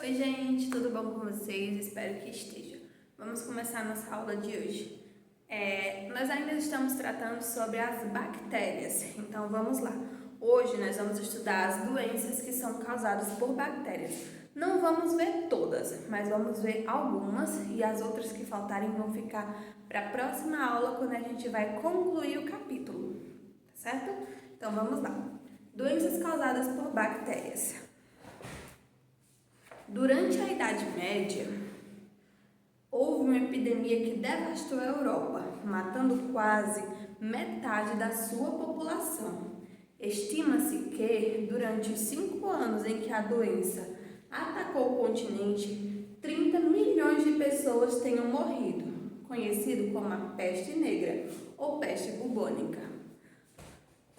Oi gente, tudo bom com vocês? Espero que esteja. Vamos começar a nossa aula de hoje. Nós ainda estamos tratando sobre as bactérias, então vamos lá. Hoje nós vamos estudar as doenças que são causadas por bactérias. Não vamos ver todas, mas vamos ver algumas e as outras que faltarem vão ficar para a próxima aula quando a gente vai concluir o capítulo, tá certo? Então vamos lá. Doenças causadas por bactérias. Durante a Idade Média, houve uma epidemia que devastou a Europa, matando quase metade da sua população. Estima-se que, durante os 5 anos em que a doença atacou o continente, 30 milhões de pessoas tenham morrido, conhecido como a peste negra ou peste bubônica.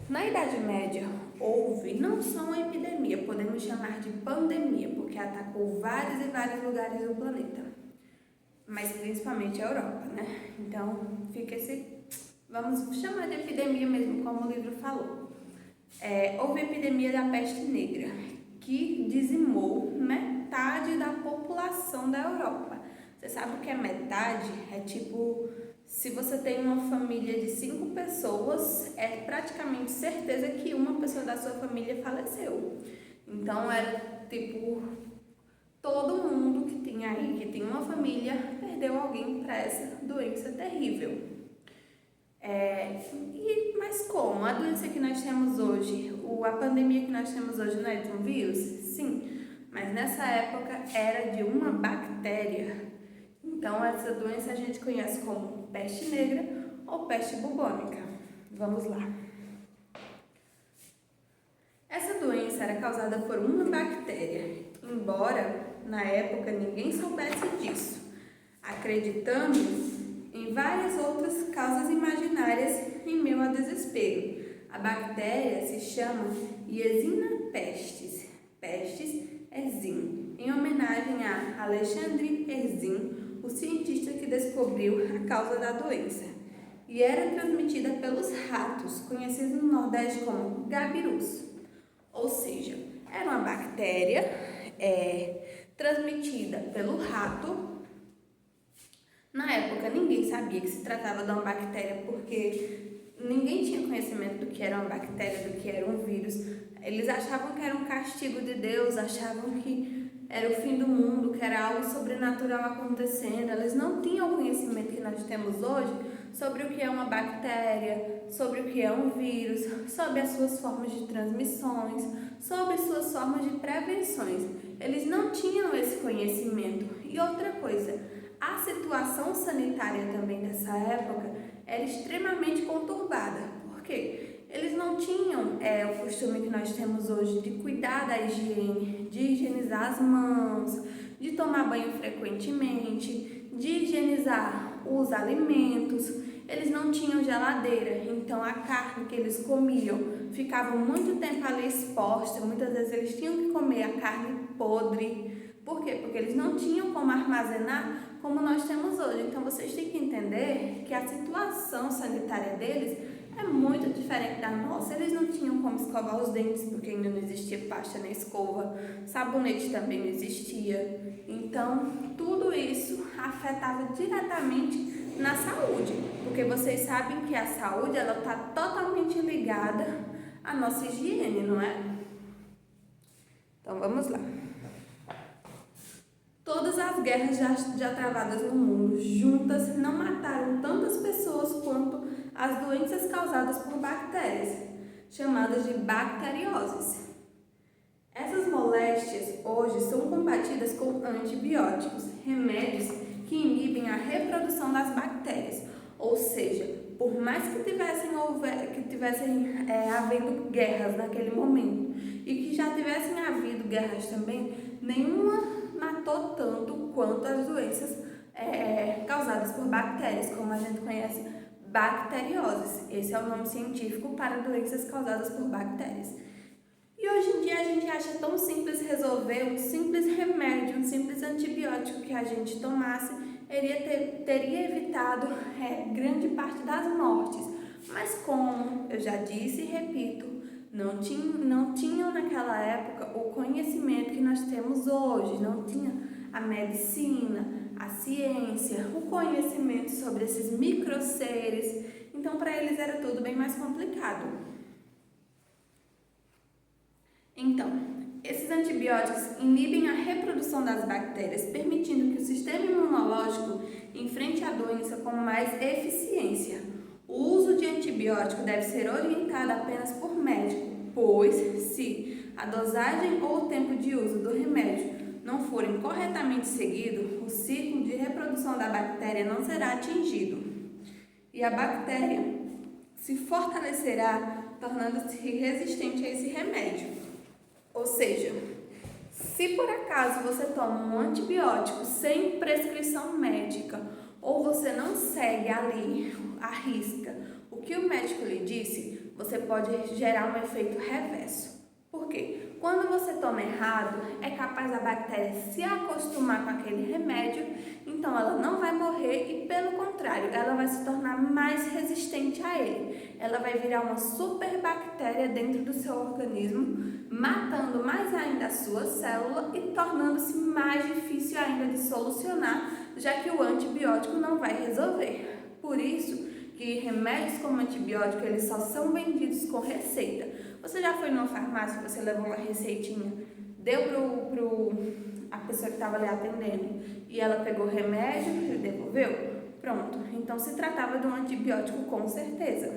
Na Idade Média, houve não só uma epidemia, podemos chamar de pandemia, porque atacou vários e vários lugares do planeta, mas principalmente a Europa, né? Então, vamos chamar de epidemia mesmo, como o livro falou. Houve a epidemia da peste negra, que dizimou metade da população da Europa. Você sabe o que é metade? É tipo, se você tem uma família de 5 pessoas, é praticamente certeza que uma pessoa da sua família faleceu. Então era tipo, todo mundo que tinha aí, que tinha uma família, perdeu alguém para essa doença terrível. Mas como? A doença que nós temos hoje, a pandemia que nós temos hoje não é de um vírus? Sim, mas nessa época era de uma bactéria. Então, essa doença a gente conhece como peste negra ou peste bubônica. Vamos lá. Essa doença era causada por uma bactéria, embora na época ninguém soubesse disso, acreditando em várias outras causas imaginárias em meio ao desespero. A bactéria se chama Yersinia pestis, pestis Yersin, em homenagem a Alexandre Yersin, o cientista que descobriu a causa da doença, e era transmitida pelos ratos, conhecidos no Nordeste como gabirus. Ou seja, era uma bactéria transmitida pelo rato. Na época, ninguém sabia que se tratava de uma bactéria, porque ninguém tinha conhecimento do que era uma bactéria, do que era um vírus. Eles achavam que era um castigo de Deus, achavam que era o fim do mundo, que era algo sobrenatural acontecendo. Eles não tinham o conhecimento que nós temos hoje sobre o que é uma bactéria, sobre o que é um vírus, sobre as suas formas de transmissões, sobre suas formas de prevenções. Eles não tinham esse conhecimento. E outra coisa, a situação sanitária também dessa época era extremamente conturbada. Por quê? Eles não tinham o costume que nós temos hoje de cuidar da higiene, de higienizar as mãos, de tomar banho frequentemente, de higienizar os alimentos. Eles não tinham geladeira, então a carne que eles comiam ficava muito tempo ali exposta. Muitas vezes eles tinham que comer a carne podre. Por quê? Porque eles não tinham como armazenar como nós temos hoje. Então vocês têm que entender que a situação sanitária deles é muito diferente da nossa. Eles não tinham como escovar os dentes, porque ainda não existia pasta nem escova, sabonete também não existia. Então, tudo isso afetava diretamente na saúde, porque vocês sabem que a saúde ela está totalmente ligada à nossa higiene, não é? Então, vamos lá. Todas as guerras já travadas no mundo juntas não mataram tantas pessoas quanto as doenças causadas por bactérias, chamadas de bacterioses. Essas moléstias hoje são combatidas com antibióticos, remédios que inibem a reprodução das bactérias. Ou seja, por mais que tivessem havendo guerras naquele momento e que já tivessem havido guerras também, nenhuma matou tanto quanto as doenças causadas por bactérias, como a gente conhece, bacterioses. Esse é o nome científico para doenças causadas por bactérias. E hoje em dia a gente acha tão simples resolver um simples remédio, um simples antibiótico que a gente tomasse, teria evitado grande parte das mortes. Mas como eu já disse e repito, Não tinham naquela época o conhecimento que nós temos hoje, não tinha a medicina, a ciência, o conhecimento sobre esses microseres. Então, para eles era tudo bem mais complicado. Então, esses antibióticos inibem a reprodução das bactérias, permitindo que o sistema imunológico enfrente a doença com mais eficiência. O uso de antibiótico deve ser orientado apenas por médico, pois, se a dosagem ou o tempo de uso do remédio não forem corretamente seguidos, o ciclo de reprodução da bactéria não será atingido e a bactéria se fortalecerá, tornando-se resistente a esse remédio. Ou seja, se por acaso você toma um antibiótico sem prescrição médica ou você não segue ali à risca o que o médico lhe disse, você pode gerar um efeito reverso. Por quê? Quando você toma errado, é capaz da bactéria se acostumar com aquele remédio, então ela não vai morrer e, pelo contrário, ela vai se tornar mais resistente a ele. Ela vai virar uma superbactéria dentro do seu organismo, matando mais ainda a sua célula e tornando-se mais difícil ainda de solucionar, já que o antibiótico não vai resolver. Por isso que remédios como antibiótico, eles só são vendidos com receita. Você já foi numa farmácia, você levou uma receitinha, deu a pessoa que estava ali atendendo e ela pegou o remédio e devolveu? Pronto, então se tratava de um antibiótico com certeza.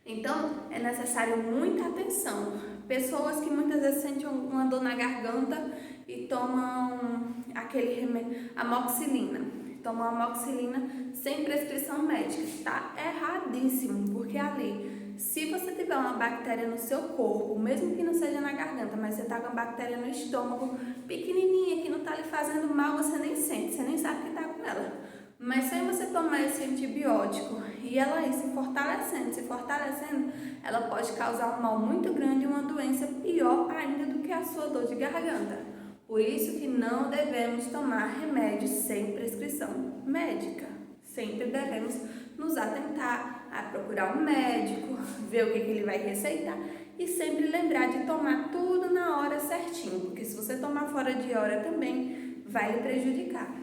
Então, é necessário muita atenção. Pessoas que muitas vezes sentem uma dor na garganta e tomam aquele remédio, amoxicilina. Tomam amoxicilina sem prescrição médica. Tá erradíssimo, porque ali, se você tiver uma bactéria no seu corpo, mesmo que não seja na garganta, mas você tá com uma bactéria no estômago, pequenininha, que não tá lhe fazendo mal, você nem sente, você nem sabe que tá com ela. Mas sem você tomar esse antibiótico e ela aí se fortalecendo, ela pode causar um mal muito grande e uma doença pior ainda do que a sua dor de garganta. Por isso que não devemos tomar remédios sem prescrição médica. Sempre devemos nos atentar a procurar um médico, ver o que ele vai receitar e sempre lembrar de tomar tudo na hora certinho, porque se você tomar fora de hora também vai lhe prejudicar.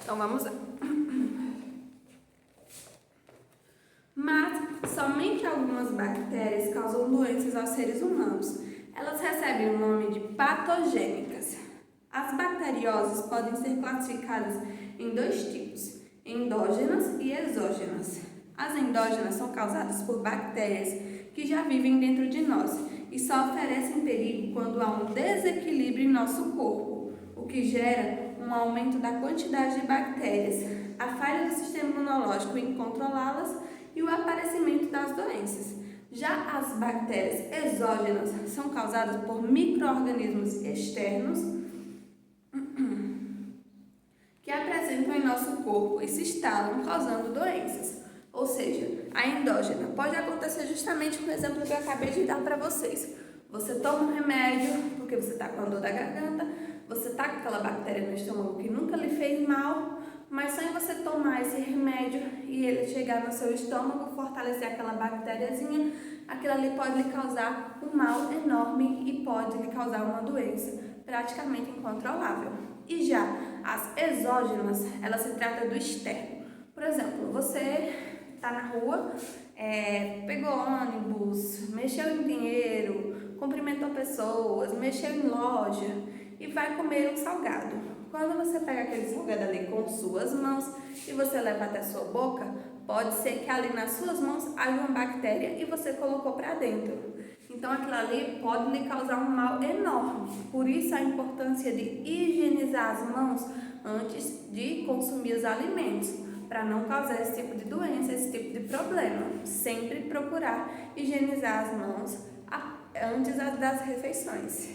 Então vamos lá. Mas somente algumas bactérias causam doenças aos seres humanos. Elas recebem o nome de patogênicas. As bacterioses podem ser classificadas em dois tipos, endógenas e exógenas. As endógenas são causadas por bactérias que já vivem dentro de nós e só oferecem perigo quando há um desequilíbrio em nosso corpo, o que gera um aumento da quantidade de bactérias, a falha do sistema imunológico em controlá-las e o aparecimento das doenças. Já as bactérias exógenas são causadas por micro-organismos externos que apresentam em nosso corpo e se instalam, causando doenças. Ou seja, a endógena pode acontecer justamente com o exemplo que eu acabei de dar para vocês. Você toma um remédio porque você está com a dor da garganta, você está com aquela bactéria no estômago que nunca lhe fez mal, mas só em você tomar esse remédio e ele chegar no seu estômago, fortalecer aquela bactériazinha, aquilo ali pode lhe causar um mal enorme e pode lhe causar uma doença praticamente incontrolável. E já as exógenas, ela se trata do externo. Por exemplo, você está na rua, pegou ônibus, mexeu em dinheiro, cumprimentou pessoas, mexeu em loja e vai comer um salgado. Quando você pega aquele salgado ali com suas mãos e você leva até a sua boca, pode ser que ali nas suas mãos haja uma bactéria e você colocou para dentro. Então aquilo ali pode lhe causar um mal enorme. Por isso a importância de higienizar as mãos antes de consumir os alimentos, para não causar esse tipo de doença, esse tipo de problema. Sempre procurar higienizar as mãos antes das refeições.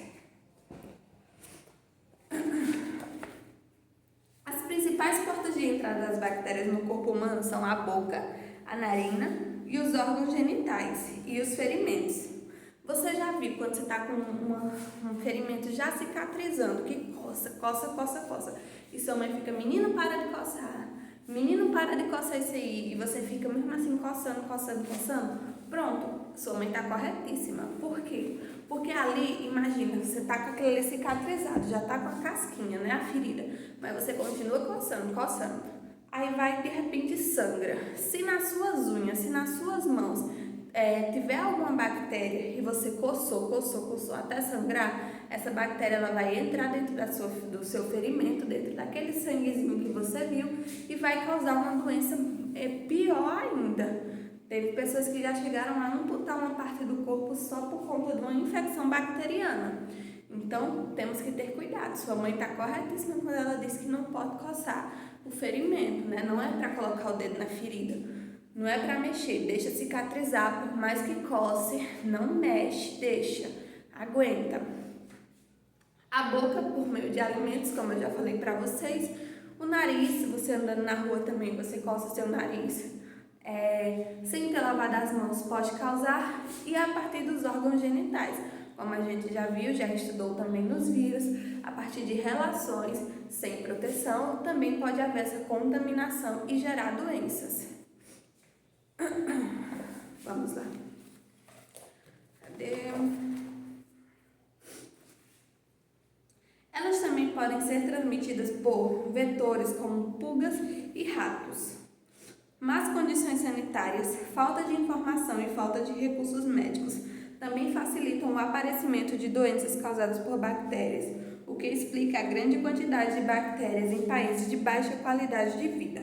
As principais portas de entrada das bactérias no corpo humano são a boca, a narina e os órgãos genitais e os ferimentos. Você já viu quando você está com um ferimento já cicatrizando, que coça, e sua mãe fica, menino, para de coçar. Menino, para de coçar isso aí. E você fica mesmo assim coçando. Pronto, sua mãe está corretíssima. Por quê? Porque ali, imagina, você tá com aquele ali cicatrizado, já tá com a casquinha, né, a ferida, mas você continua coçando, coçando. Aí vai, de repente, sangra. Se nas suas unhas, se nas suas mãos tiver alguma bactéria e você coçou até sangrar, essa bactéria ela vai entrar dentro do seu ferimento, dentro daquele sanguezinho que você viu e vai causar uma doença pior ainda. Teve pessoas que já chegaram a amputar uma parte do corpo só por conta de uma infecção bacteriana. Então, temos que ter cuidado. Sua mãe está corretíssima quando ela diz que não pode coçar o ferimento, né? Não é para colocar o dedo na ferida, não é para mexer, deixa cicatrizar, por mais que coce, não mexe, deixa, aguenta. A boca, por meio de alimentos, como eu já falei para vocês. O nariz, se você andando na rua também, você coça seu nariz. Sem ter lavado as mãos pode causar, e a partir dos órgãos genitais, como a gente já viu, já estudou também nos vírus, a partir de relações sem proteção, também pode haver essa contaminação e gerar doenças. Vamos lá. Cadê? Elas também podem ser transmitidas por vetores como pulgas e ratos. Más condições sanitárias, falta de informação e falta de recursos médicos também facilitam o aparecimento de doenças causadas por bactérias, o que explica a grande quantidade de bactérias em países de baixa qualidade de vida.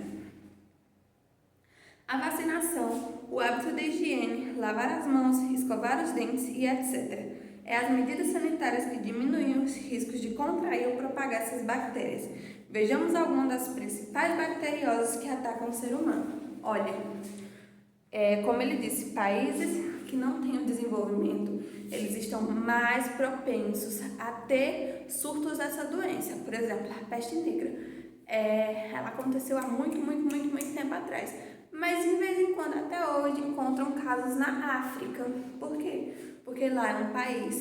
A vacinação, o hábito de higiene, lavar as mãos, escovar os dentes e etc. É as medidas sanitárias que diminuem os riscos de contrair ou propagar essas bactérias. Vejamos algumas das principais bacteriosas que atacam o ser humano. Olha, como ele disse, países que não têm o desenvolvimento, eles estão mais propensos a ter surtos dessa doença. Por exemplo, a peste negra. Ela aconteceu há muito tempo atrás. Mas, de vez em quando, até hoje, encontram casos na África. Por quê? Porque lá é um país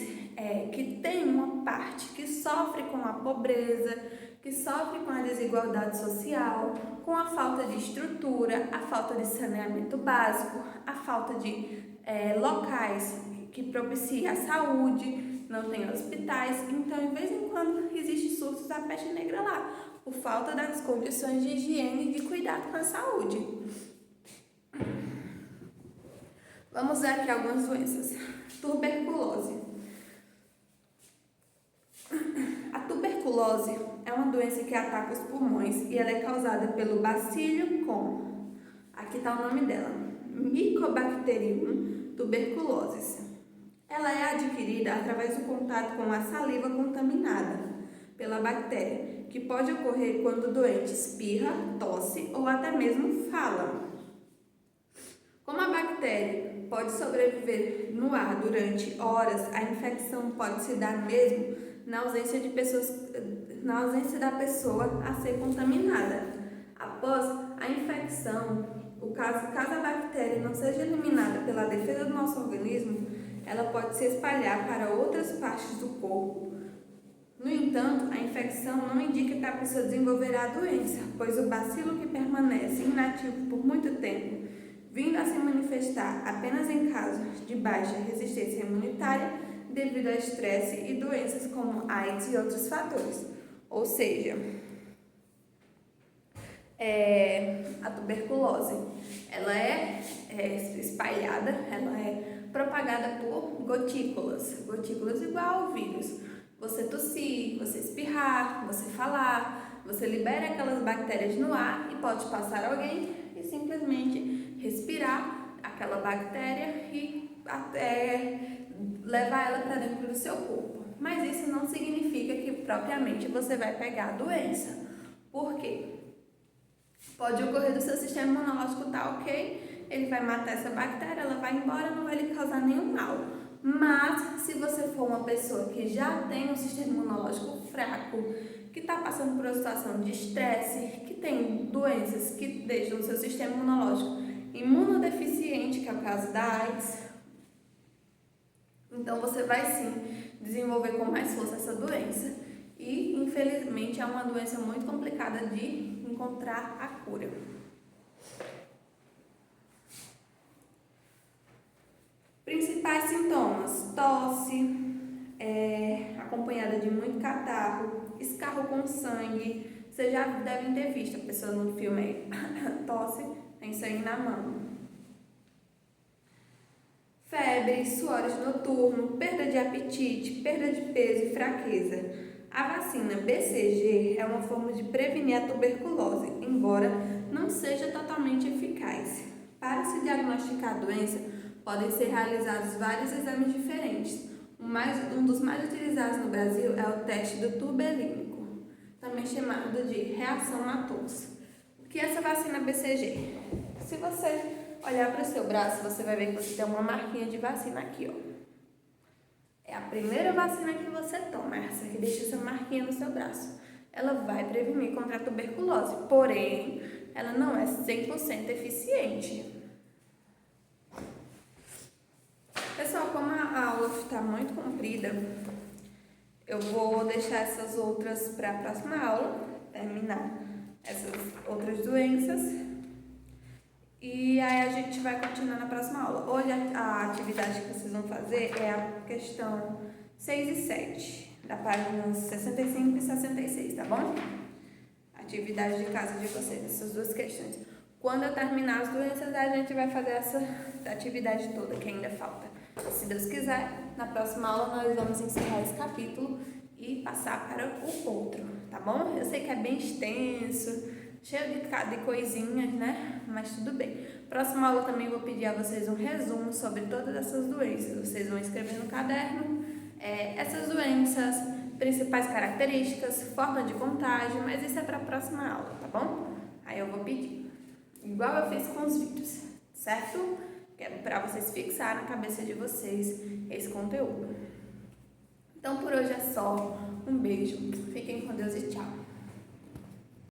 que tem uma parte que sofre com a pobreza, que sofre com a desigualdade social, com a falta de estrutura, a falta de saneamento básico, a falta de locais que propiciem a saúde, não tem hospitais. Então, de vez em quando, existe surtos da peste negra lá, por falta das condições de higiene e de cuidado com a saúde. Vamos ver aqui algumas doenças. Tuberculose. A tuberculose é uma doença que ataca os pulmões e ela é causada pelo Bacillus com, aqui está o nome dela, Mycobacterium tuberculosis. Ela é adquirida através do contato com a saliva contaminada pela bactéria, que pode ocorrer quando o doente espirra, tosse ou até mesmo fala. Como a bactéria pode sobreviver no ar durante horas, a infecção pode se dar mesmo na ausência da pessoa a ser contaminada. Após a infecção, caso a bactéria não seja eliminada pela defesa do nosso organismo, ela pode se espalhar para outras partes do corpo. No entanto, a infecção não indica que a pessoa desenvolverá a doença, pois o bacilo que permanece inativo por muito tempo, vindo a se manifestar apenas em casos de baixa resistência imunitária devido a estresse e doenças como AIDS e outros fatores. Ou seja, a tuberculose, ela é espalhada, ela é propagada por gotículas igual ao vírus. Você tossir, você espirrar, você falar, você libera aquelas bactérias no ar e pode passar alguém e simplesmente respirar aquela bactéria e levar ela para dentro do seu corpo. Mas isso não significa que propriamente você vai pegar a doença. Por quê? Pode ocorrer do seu sistema imunológico tá ok, ele vai matar essa bactéria, ela vai embora, não vai lhe causar nenhum mal. Mas, se você for uma pessoa que já tem um sistema imunológico fraco, que está passando por uma situação de estresse, que tem doenças que deixam o seu sistema imunológico imunodeficiente, que é o caso da AIDS, então você vai sim desenvolver com mais força essa doença. E, infelizmente, é uma doença muito complicada de encontrar a cura. Principais sintomas: tosse, acompanhada de muito catarro, escarro com sangue. Vocês já devem ter visto a pessoa no filme aí, tosse, tem sangue na mão. Febre, suores noturnos, perda de apetite, perda de peso e fraqueza. A vacina BCG é uma forma de prevenir a tuberculose, embora não seja totalmente eficaz. Para se diagnosticar a doença, podem ser realizados vários exames diferentes. Um dos mais utilizados no Brasil é o teste do tubelínico, também chamado de reação Matos. O que é essa vacina BCG? Se você olhar para o seu braço, você vai ver que você tem uma marquinha de vacina aqui, ó. É a primeira vacina que você toma, essa que deixa essa marquinha no seu braço. Ela vai prevenir contra a tuberculose, porém, ela não é 100% eficiente. Pessoal, como a aula está muito comprida, eu vou deixar essas outras para a próxima aula, terminar essas outras doenças. E aí a gente vai continuar na próxima aula. Hoje a atividade que vocês vão fazer é a questão 6 e 7, da página 65 e 66, tá bom? Atividade de casa de vocês, essas duas questões. Quando eu terminar as doenças, a gente vai fazer essa atividade toda que ainda falta. Se Deus quiser, na próxima aula nós vamos encerrar esse capítulo e passar para o outro, tá bom? Eu sei que é bem extenso, cheio de coisinhas, né? Mas tudo bem. Próxima aula também vou pedir a vocês um resumo sobre todas essas doenças. Vocês vão escrever no caderno essas doenças, principais características, forma de contágio, mas isso é para a próxima aula, tá bom? Aí eu vou pedir, igual eu fiz com os vídeos, certo? Que é para vocês fixarem na cabeça de vocês esse conteúdo. Então por hoje é só. Um beijo, fiquem com Deus e tchau.